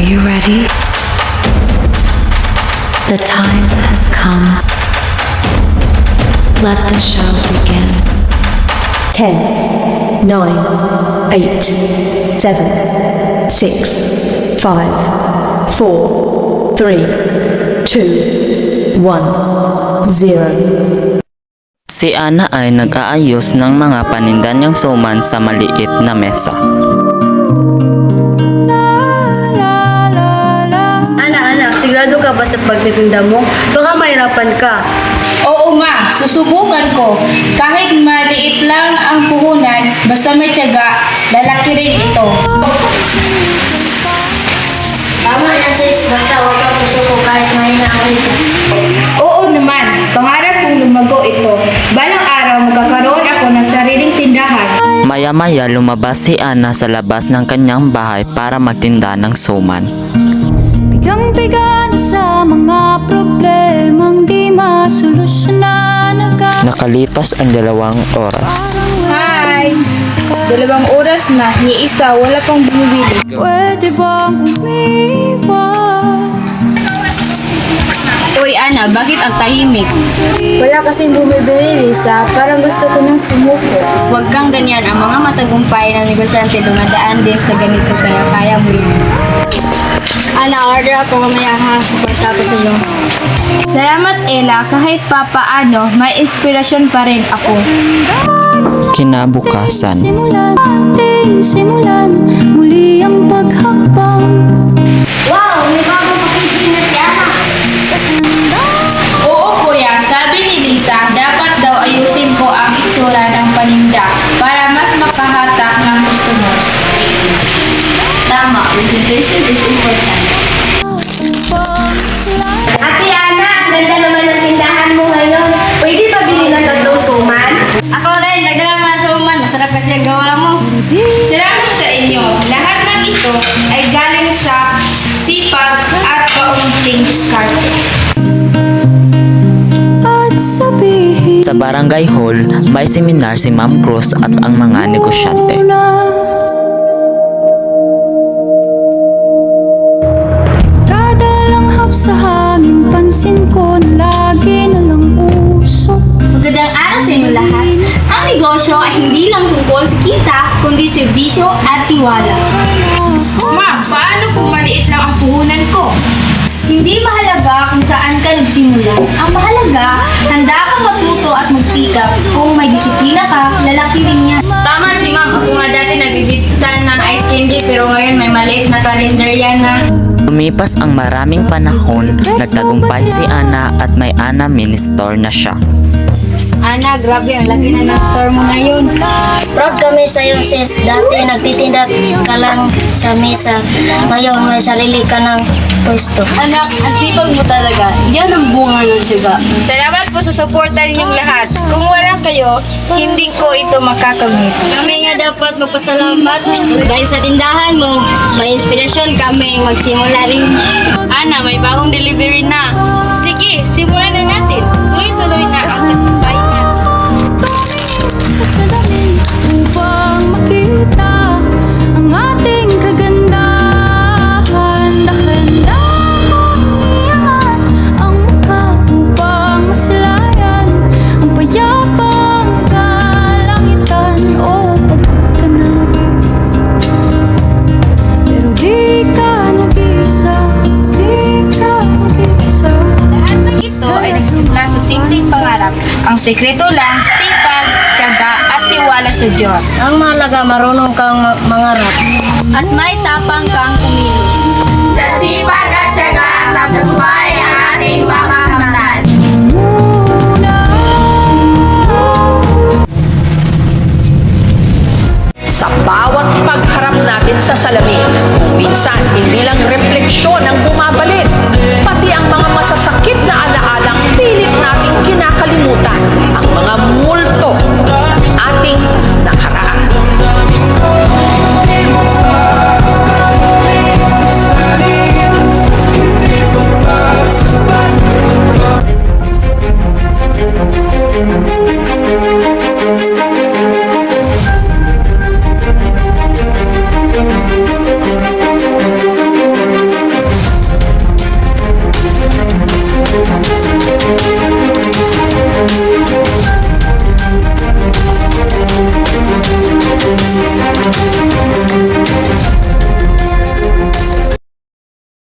you ready? The time has come. Let the show begin. 10, 9, 8, 7, 6, 5, 4, 3, 2, 1, 0. Si Ana ay nag-aayos ng mga paninda niyang suman sa maliit na mesa. Ana, sigurado ka ba sa pagtitinda mo? Baka mahirapan ka. Oo ma, susubukan ko. Kahit maliit lang ang puhunan, basta may tiyaga, lalaki rin ito. Tama yan sis, basta huwag kang susuko kahit mahina ang ito. Oo naman, pangarap kong lumago ito. Balang araw magkakaroon ako ng sariling tindahan. Maya-maya lumabas si Ana sa labas ng kanyang bahay para magtinda ng suman. Bigang-bigan sa mga problemang di masolusyonan agad. Nakalipas ang 2 oras. Hi! 2 oras na, ni isa, wala pang bumibili. Pwede bang umiwas? Uy Ana, bakit ang tahimik? Wala kasing bumibili, Lisa. Parang gusto ko nang sumuko. Huwag kang ganyan, ang mga matagumpay na negosyante dumadaan din sa ganito kaya kaya mo yun. Ana, order ako mamaya ha. Suporta ko sa iyo. Salamat Ella, kahit papaano, may inspirasyon pa rin ako. Kinabukasan, Simulan muli ang paghakbang. Wow! May bagong packaging na si Ana. Oo kuya, sabi ni Lisa, dapat daw ayusin ko ang itsura ng paninda para mas makahatak ng customers. Tama, presentation is important. Ate Ana, ang ganda naman ng tindahan mo ngayon. Pwede ba bilhin ng 3 suman? Ako rin, nagdala mga suman, masarap kasi ang gawa mo. Salamat sa inyo, lahat ng ito ay galing sa sipag at kaunting diskarte. At sabihin sa barangay hall, may seminar si Ma'am Cruz at ang mga negosyante. na kada langhap sa hangin, pansin ko na lagi na lang usok. Magandang araw sa inyo lahat. Ang negosyo ay hindi lang tungkol sa kita, kundi serbisyo at tiwala. Ma, paano kung maliit lang ang puhunan ko? Hindi mahalaga kung saan ka nagsimula. Ang mahalaga, handa kang matuto at magsikap. Kung may disiplina ka, lalaki rin yan. Tama si ma'am. Ako nga dati nagbibigtan ng ice candy pero ngayon may maliit na kalendarya na. Lumipas ang maraming panahon, nagtagumpay si Ana at may Ana mini store na siya. Ana, grabe ang laki na store mo ngayon. Proud kami sa iyo sis. Dati nagtitinda ka lang sa mesa. Ngayon may sarili ka ng pwesto. Anak, ang sipag mo talaga. Yan ang bunga ng tiyaga. Salamat po sa suporta ninyong lahat. Kung wala kayo, hindi ko ito makakamit. Kami nga dapat magpasalamat dahil sa tindahan mo. May inspirasyon kami magsimula rin. Ana, may bagong delivery na. Sige, simulan na natin. Tuloy-tuloy na ang tagumpay na. Sa salamin upang makita ang ating kagandahan. Dahan-dahan iangat ang mukha upang maslayan ang payapang kalangitan o pagod ka na. Pero di ka nag-isa, di ka nag-isa. Lahat ng ito ay nagsimula sa simpleng pangarap. Ang sekreto lang, sipag, tiyaga at tiwala sa Diyos. Ang mahalaga marunong kang mangarap. At may tapang kang kumilos. Sa sipag at tiyaga ang tatagumpay ang ating mga kamtan. Sa bawat pagharap natin sa salamin, minsan hindi lang refleksyon ang bumabalik, pati ang mga masasakit na alaalang pilit nating kinakalimutan. Ang